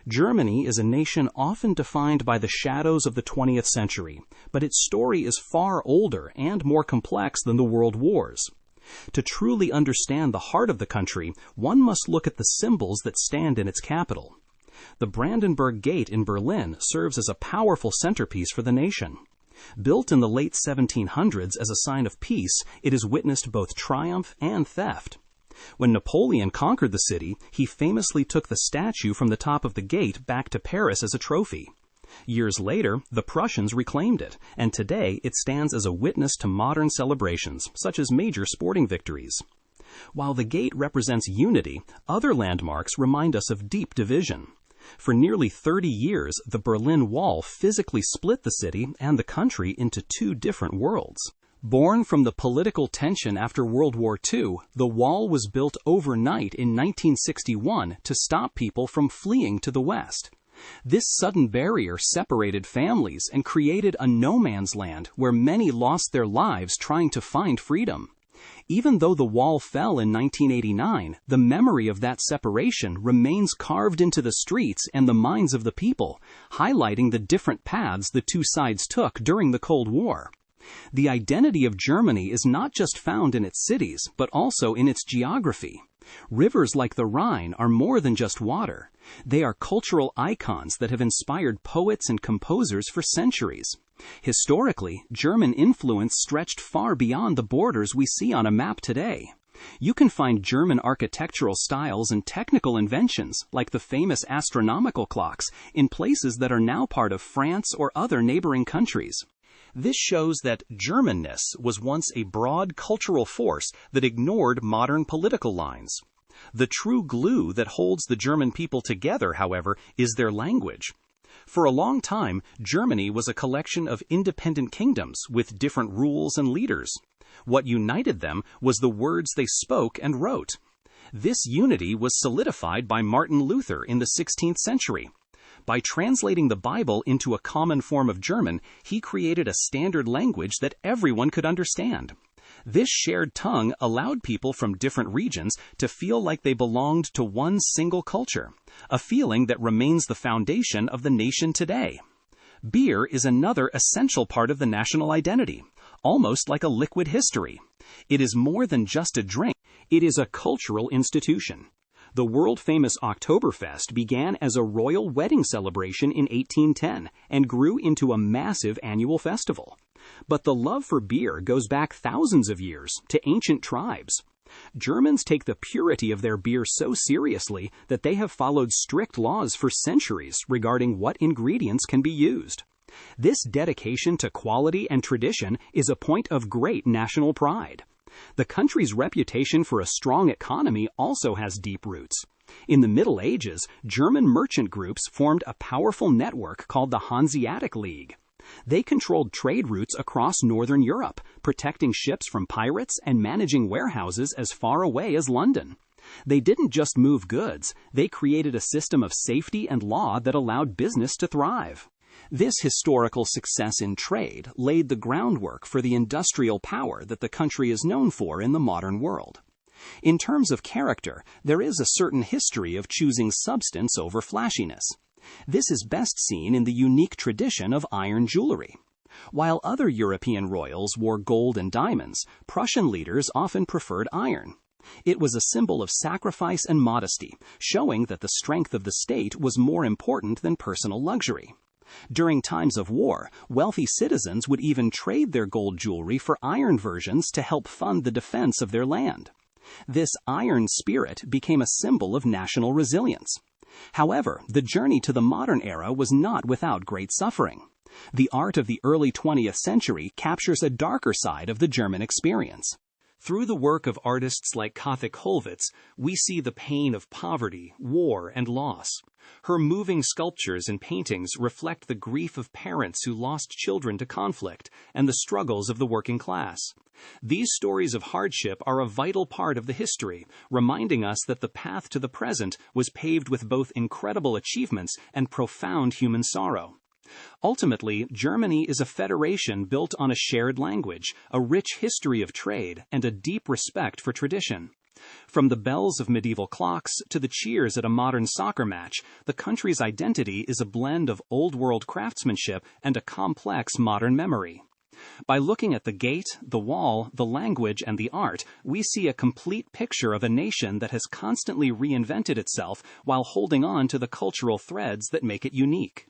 Germany is a nation often defined by the shadows of the 20th century, but its story is far older and more complex than the world wars. To truly understand the heart of the country, one must look at the symbols that stand in its capital. The Brandenburg Gate in Berlin serves as a powerful centerpiece for the nation. Built in the late 1700s as a sign of peace, it has witnessed both triumph and theft. When Napoleon conquered the city, he famously took the statue from the top of the gate back to Paris as a trophy. Years later, the Prussians reclaimed it, and today it stands as a witness to modern celebrations, such as major sporting victories. While the gate represents unity, other landmarks remind us of deep division. For nearly 30 years, the Berlin Wall physically split the city and the country into two different worlds. Born from the political tension after World War II, the wall was built overnight in 1961 to stop people from fleeing to the west. This sudden barrier separated families and created a no-man's land where many lost their lives trying to find freedom. Even though the wall fell in 1989, the memory of that separation remains carved into the streets and the minds of the people, highlighting the different paths the two sides took during the Cold War. The identity of Germany is not just found in its cities, but also in its geography. Rivers like the Rhine are more than just water. They are cultural icons that have inspired poets and composers for centuries. Historically, German influence stretched far beyond the borders we see on a map today. You can find German architectural styles and technical inventions, like the famous astronomical clocks, in places that are now part of France or other neighboring countries. This shows that Germanness was once a broad cultural force that ignored modern political lines. The true glue that holds the German people together, however, is their language. For a long time, Germany was a collection of independent kingdoms with different rules and leaders. What united them was the words they spoke and wrote. This unity was solidified by Martin Luther in the 16th century. By translating the Bible into a common form of German, he created a standard language that everyone could understand. This shared tongue allowed people from different regions to feel like they belonged to one single culture, a feeling that remains the foundation of the nation today. Beer is another essential part of the national identity, almost like a liquid history. It is more than just a drink, it is a cultural institution. The world-famous Oktoberfest began as a royal wedding celebration in 1810 and grew into a massive annual festival. But the love for beer goes back thousands of years to ancient tribes. Germans take the purity of their beer so seriously that they have followed strict laws for centuries regarding what ingredients can be used. This dedication to quality and tradition is a point of great national pride. The country's reputation for a strong economy also has deep roots. In the Middle Ages, German merchant groups formed a powerful network called the Hanseatic League. They controlled trade routes across northern Europe, protecting ships from pirates and managing warehouses as far away as London. They didn't just move goods, they created a system of safety and law that allowed business to thrive. This historical success in trade laid the groundwork for the industrial power that the country is known for in the modern world. In terms of character, there is a certain history of choosing substance over flashiness. This is best seen in the unique tradition of iron jewelry. While other European royals wore gold and diamonds, Prussian leaders often preferred iron. It was a symbol of sacrifice and modesty, showing that the strength of the state was more important than personal luxury. During times of war, wealthy citizens would even trade their gold jewelry for iron versions to help fund the defense of their land. This iron spirit became a symbol of national resilience. However, the journey to the modern era was not without great suffering. The art of the early 20th century captures a darker side of the German experience. Through the work of artists like Kathik Holwitz, we see the pain of poverty, war, and loss. Her moving sculptures and paintings reflect the grief of parents who lost children to conflict and the struggles of the working class. These stories of hardship are a vital part of the history, reminding us that the path to the present was paved with both incredible achievements and profound human sorrow. Ultimately, Germany is a federation built on a shared language, a rich history of trade, and a deep respect for tradition. From the bells of medieval clocks to the cheers at a modern soccer match, the country's identity is a blend of old-world craftsmanship and a complex modern memory. By looking at the gate, the wall, the language, and the art, we see a complete picture of a nation that has constantly reinvented itself while holding on to the cultural threads that make it unique.